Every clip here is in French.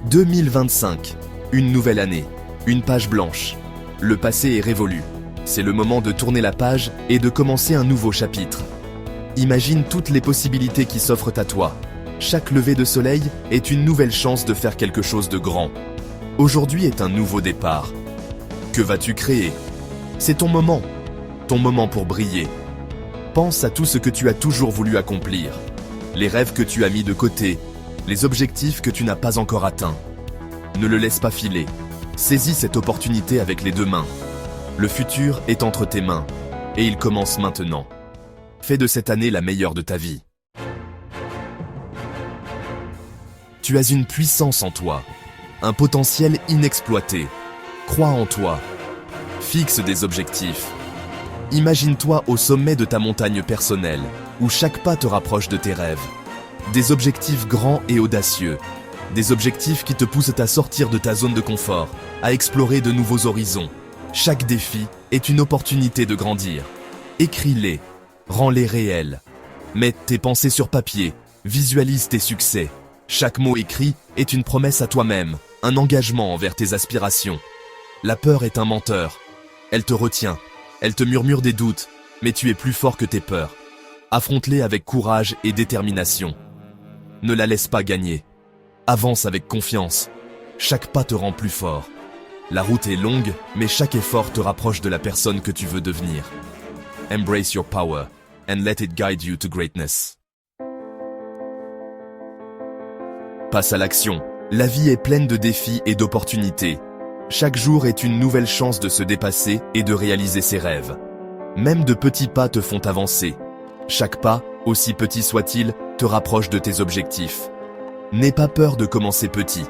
2025, une nouvelle année, une page blanche. Le passé est révolu. C'est le moment de tourner la page et de commencer un nouveau chapitre. Imagine toutes les possibilités qui s'offrent à toi. Chaque lever de soleil est une nouvelle chance de faire quelque chose de grand. Aujourd'hui est un nouveau départ. Que vas-tu créer? C'est ton moment pour briller. Pense à tout ce que tu as toujours voulu accomplir, les rêves que tu as mis de côté, les objectifs que tu n'as pas encore atteints. Ne le laisse pas filer. Saisis cette opportunité avec les deux mains. Le futur est entre tes mains, et il commence maintenant. Fais de cette année la meilleure de ta vie. Tu as une puissance en toi, un potentiel inexploité. Crois en toi. Fixe des objectifs. Imagine-toi au sommet de ta montagne personnelle, où chaque pas te rapproche de tes rêves. Des objectifs grands et audacieux. Des objectifs qui te poussent à sortir de ta zone de confort, à explorer de nouveaux horizons. Chaque défi est une opportunité de grandir. Écris-les, rends-les réels. Mets tes pensées sur papier, visualise tes succès. Chaque mot écrit est une promesse à toi-même, un engagement envers tes aspirations. La peur est un menteur. Elle te retient, elle te murmure des doutes, mais tu es plus fort que tes peurs. Affronte-les avec courage et détermination. Ne la laisse pas gagner. Avance avec confiance. Chaque pas te rend plus fort. La route est longue, mais chaque effort te rapproche de la personne que tu veux devenir. Embrace your power and let it guide you to greatness. Passe à l'action. La vie est pleine de défis et d'opportunités. Chaque jour est une nouvelle chance de se dépasser et de réaliser ses rêves. Même de petits pas te font avancer. Chaque pas, aussi petit soit-il, te rapproche de tes objectifs. N'aie pas peur de commencer petit.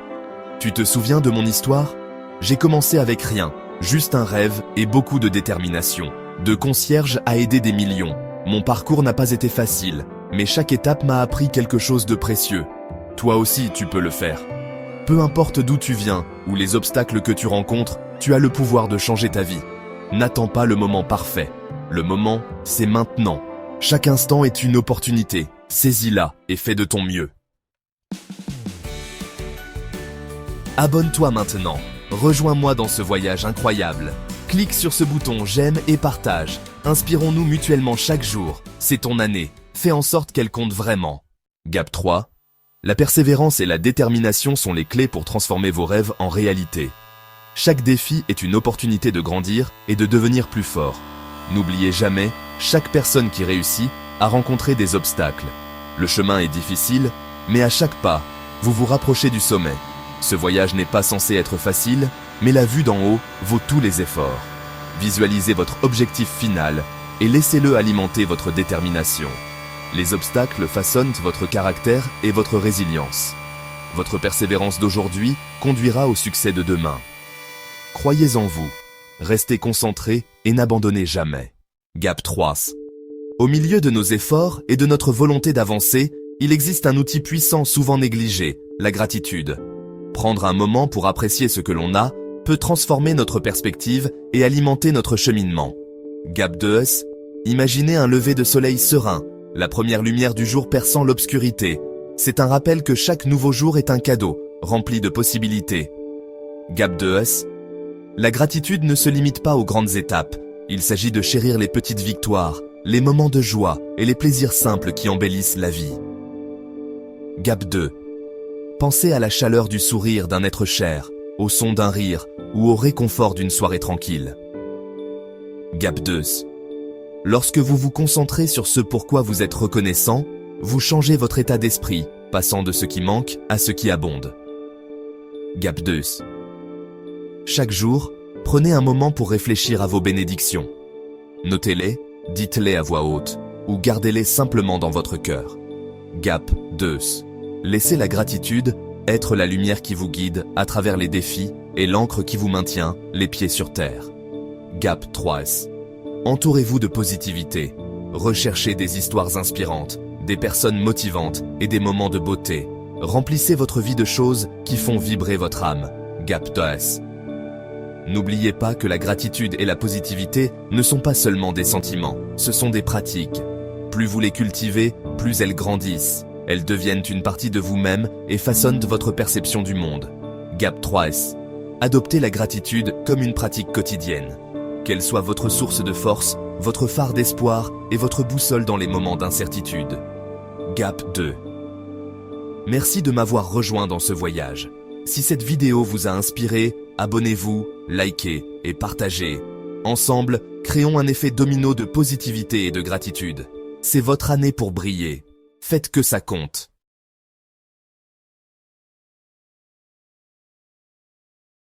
Tu te souviens de mon histoire? J'ai commencé avec rien, juste un rêve et beaucoup de détermination. De concierge à aider des millions. Mon parcours n'a pas été facile, mais chaque étape m'a appris quelque chose de précieux. Toi aussi, tu peux le faire. Peu importe d'où tu viens ou les obstacles que tu rencontres, tu as le pouvoir de changer ta vie. N'attends pas le moment parfait. Le moment, c'est maintenant. Chaque instant est une opportunité. Saisis-la et fais de ton mieux. Abonne-toi maintenant. Rejoins-moi dans ce voyage incroyable. Clique sur ce bouton j'aime et partage. Inspirons-nous mutuellement chaque jour. C'est ton année. Fais en sorte qu'elle compte vraiment. Gap 3. La persévérance et la détermination sont les clés pour transformer vos rêves en réalité. Chaque défi est une opportunité de grandir et de devenir plus fort. N'oubliez jamais, chaque personne qui réussit a rencontré des obstacles. Le chemin est difficile, mais à chaque pas, vous vous rapprochez du sommet. Ce voyage n'est pas censé être facile, mais la vue d'en haut vaut tous les efforts. Visualisez votre objectif final et laissez-le alimenter votre détermination. Les obstacles façonnent votre caractère et votre résilience. Votre persévérance d'aujourd'hui conduira au succès de demain. Croyez en vous, restez concentrés et n'abandonnez jamais. Gap 3. Au milieu de nos efforts et de notre volonté d'avancer, il existe un outil puissant souvent négligé, la gratitude. Prendre un moment pour apprécier ce que l'on a peut transformer notre perspective et alimenter notre cheminement. Gap 2. Imaginez un lever de soleil serein, la première lumière du jour perçant l'obscurité. C'est un rappel que chaque nouveau jour est un cadeau, rempli de possibilités. Gap 2. La gratitude ne se limite pas aux grandes étapes. Il s'agit de chérir les petites victoires, les moments de joie et les plaisirs simples qui embellissent la vie. Gap 2. Pensez à la chaleur du sourire d'un être cher, au son d'un rire ou au réconfort d'une soirée tranquille. Gap 2. Lorsque vous vous concentrez sur ce pourquoi vous êtes reconnaissant, vous changez votre état d'esprit, passant de ce qui manque à ce qui abonde. Gap 2. Chaque jour, prenez un moment pour réfléchir à vos bénédictions. Notez-les, dites-les à voix haute, ou gardez-les simplement dans votre cœur. Gap 2. Laissez la gratitude être la lumière qui vous guide à travers les défis et l'encre qui vous maintient les pieds sur terre. Gap 3. Entourez-vous de positivité. Recherchez des histoires inspirantes, des personnes motivantes et des moments de beauté. Remplissez votre vie de choses qui font vibrer votre âme. Gap 2. N'oubliez pas que la gratitude et la positivité ne sont pas seulement des sentiments, ce sont des pratiques. Plus vous les cultivez, plus elles grandissent. Elles deviennent une partie de vous-même et façonnent votre perception du monde. Gap 3S. Adoptez la gratitude comme une pratique quotidienne. Qu'elle soit votre source de force, votre phare d'espoir et votre boussole dans les moments d'incertitude. Gap 2. Merci de m'avoir rejoint dans ce voyage. Si cette vidéo vous a inspiré, abonnez-vous, likez et partagez. Ensemble, créons un effet domino de positivité et de gratitude. C'est votre année pour briller. Faites que ça compte.